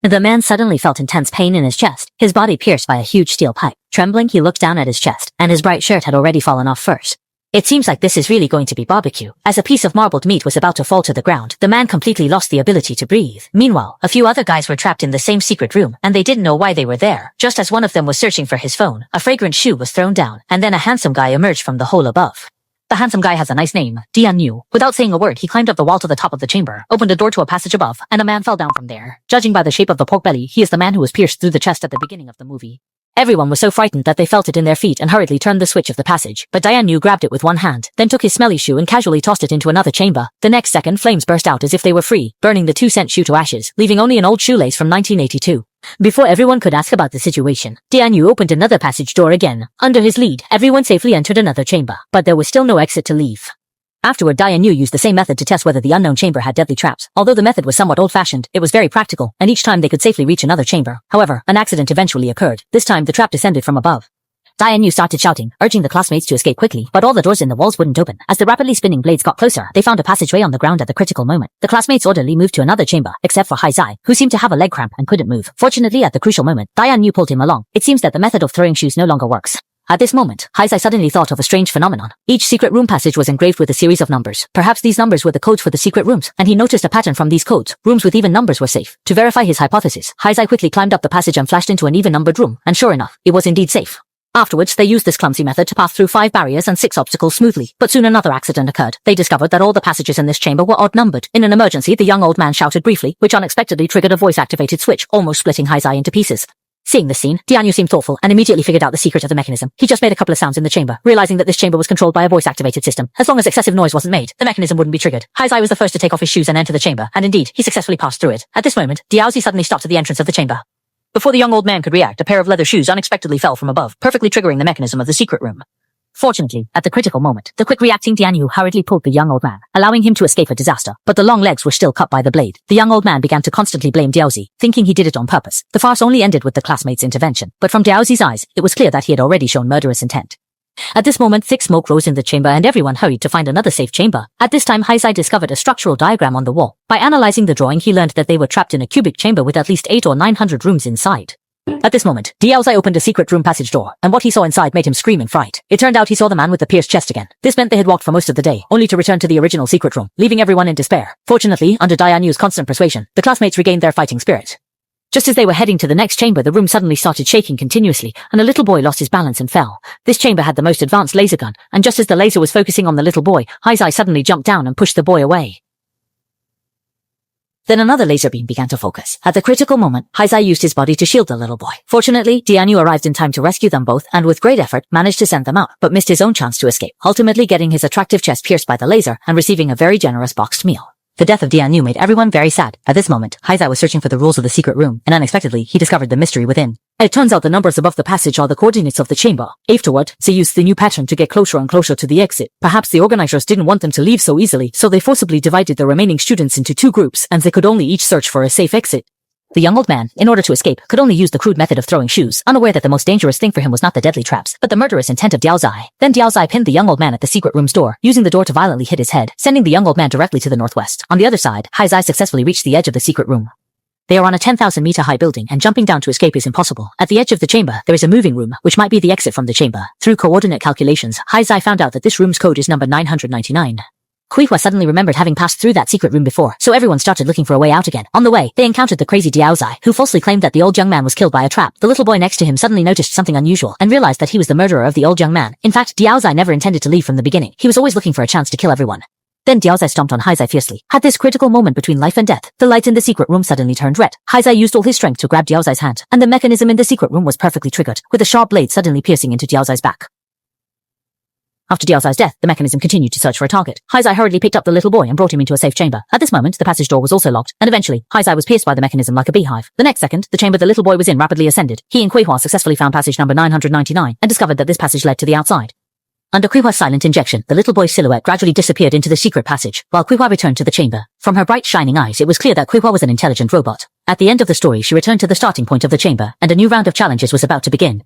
The man suddenly felt intense pain in his chest, his body pierced by a huge steel pipe. Trembling, he looked down at his chest, and his bright shirt had already fallen off first. It seems like this is really going to be barbecue. As a piece of marbled meat was about to fall to the ground, the man completely lost the ability to breathe. Meanwhile, a few other guys were trapped in the same secret room, and they didn't know why they were there. Just as one of them was searching for his phone, a fragrant shoe was thrown down, and then a handsome guy emerged from the hole above. The handsome guy has a nice name, Dian Yu. Without saying a word, he climbed up the wall to the top of the chamber, opened a door to a passage above, and a man fell down from there. Judging by the shape of the pork belly, he is the man who was pierced through the chest at the beginning of the movie. Everyone was so frightened that they felt it in their feet and hurriedly turned the switch of the passage. But Dian Yu grabbed it with one hand, then took his smelly shoe and casually tossed it into another chamber. The next second, flames burst out as if they were free, burning the 2-cent shoe to ashes, leaving only an old shoelace from 1982. Before everyone could ask about the situation, Dian Yu opened another passage door again. Under his lead, everyone safely entered another chamber, but there was still no exit to leave. Afterward, Dian Yu used the same method to test whether the unknown chamber had deadly traps. Although the method was somewhat old-fashioned, it was very practical, and each time they could safely reach another chamber. However, an accident eventually occurred. This time, the trap descended from above. Dian Yu started shouting, urging the classmates to escape quickly, but all the doors in the walls wouldn't open. As the rapidly spinning blades got closer, they found a passageway on the ground at the critical moment. The classmates orderly moved to another chamber, except for Hai Zai, who seemed to have a leg cramp and couldn't move. Fortunately, at the crucial moment, Dian Yu pulled him along. It seems that the method of throwing shoes no longer works. At this moment, Hai Zai suddenly thought of a strange phenomenon. Each secret room passage was engraved with a series of numbers. Perhaps these numbers were the codes for the secret rooms, and he noticed a pattern from these codes. Rooms with even numbers were safe. To verify his hypothesis, Hai Zai quickly climbed up the passage and flashed into an even-numbered room, and sure enough, it was indeed safe. Afterwards, they used this clumsy method to pass through 5 barriers and 6 obstacles smoothly. But soon another accident occurred. They discovered that all the passages in this chamber were odd-numbered. In an emergency, the young old man shouted briefly, which unexpectedly triggered a voice-activated switch, almost splitting Hai Zai into pieces. Seeing this scene, Dian Yu seemed thoughtful and immediately figured out the secret of the mechanism. He just made a couple of sounds in the chamber, realizing that this chamber was controlled by a voice-activated system. As long as excessive noise wasn't made, the mechanism wouldn't be triggered. Hai Zai was the first to take off his shoes and enter the chamber, and indeed, he successfully passed through it. At this moment, Diaozi suddenly stopped at the entrance of the chamber. Before the young old man could react, a pair of leather shoes unexpectedly fell from above, perfectly triggering the mechanism of the secret room. Fortunately, at the critical moment, the quick-reacting Dian Yu hurriedly pulled the young old man, allowing him to escape a disaster, but the long legs were still cut by the blade. The young old man began to constantly blame Diaozi, thinking he did it on purpose. The farce only ended with the classmates' intervention, but from Diaozi's eyes, it was clear that he had already shown murderous intent. At this moment, thick smoke rose in the chamber and everyone hurried to find another safe chamber. At this time, Hai Zai discovered a structural diagram on the wall. By analyzing the drawing, he learned that they were trapped in a cubic chamber with at least 800 or 900 rooms inside. At this moment, Diao Zai opened a secret room passage door, and what he saw inside made him scream in fright. It turned out he saw the man with the pierced chest again. This meant they had walked for most of the day, only to return to the original secret room, leaving everyone in despair. Fortunately, under Dian Yu's constant persuasion, the classmates regained their fighting spirit. Just as they were heading to the next chamber, the room suddenly started shaking continuously, and a little boy lost his balance and fell. This chamber had the most advanced laser gun, and just as the laser was focusing on the little boy, Hai Zai suddenly jumped down and pushed the boy away. Then another laser beam began to focus. At the critical moment, Hai Zai used his body to shield the little boy. Fortunately, Dian Yu arrived in time to rescue them both, and with great effort, managed to send them out, but missed his own chance to escape, ultimately getting his attractive chest pierced by the laser and receiving a very generous boxed meal. The death of Dian Yu made everyone very sad. At this moment, Hai Zai was searching for the rules of the secret room, and unexpectedly, he discovered the mystery within. It turns out the numbers above the passage are the coordinates of the chamber. Afterward, they used the new pattern to get closer and closer to the exit. Perhaps the organizers didn't want them to leave so easily, so they forcibly divided the remaining students into 2 groups, and they could only each search for a safe exit. The young old man, in order to escape, could only use the crude method of throwing shoes, unaware that the most dangerous thing for him was not the deadly traps, but the murderous intent of Diao Zai. Then Diao Zai pinned the young old man at the secret room's door, using the door to violently hit his head, sending the young old man directly to the northwest. On the other side, Hai Zai successfully reached the edge of the secret room. They are on a 10,000-meter high building, and jumping down to escape is impossible. At the edge of the chamber, there is a moving room, which might be the exit from the chamber. Through coordinate calculations, Hai Zai found out that this room's code is number 999. Kuihua suddenly remembered having passed through that secret room before, so everyone started looking for a way out again. On the way, they encountered the crazy Diao Zai, who falsely claimed that the old young man was killed by a trap. The little boy next to him suddenly noticed something unusual, and realized that he was the murderer of the old young man. In fact, Diao Zai never intended to leave from the beginning. He was always looking for a chance to kill everyone. Then Diao Zai stomped on Hai Zai fiercely. At this critical moment between life and death, the lights in the secret room suddenly turned red. Hai Zai used all his strength to grab Diao Zai's hand, and the mechanism in the secret room was perfectly triggered, with a sharp blade suddenly piercing into Diao Zai's back. After Diao Zai's death, the mechanism continued to search for a target. Hai Zai hurriedly picked up the little boy and brought him into a safe chamber. At this moment, the passage door was also locked, and eventually, Hai Zai was pierced by the mechanism like a beehive. The next second, the chamber the little boy was in rapidly ascended. He and Kuihua successfully found passage number 999, and discovered that this passage led to the outside. Under Kuihua's silent injection, the little boy's silhouette gradually disappeared into the secret passage, while Kuihua returned to the chamber. From her bright shining eyes, it was clear that Kuihua was an intelligent robot. At the end of the story, she returned to the starting point of the chamber, and a new round of challenges was about to begin.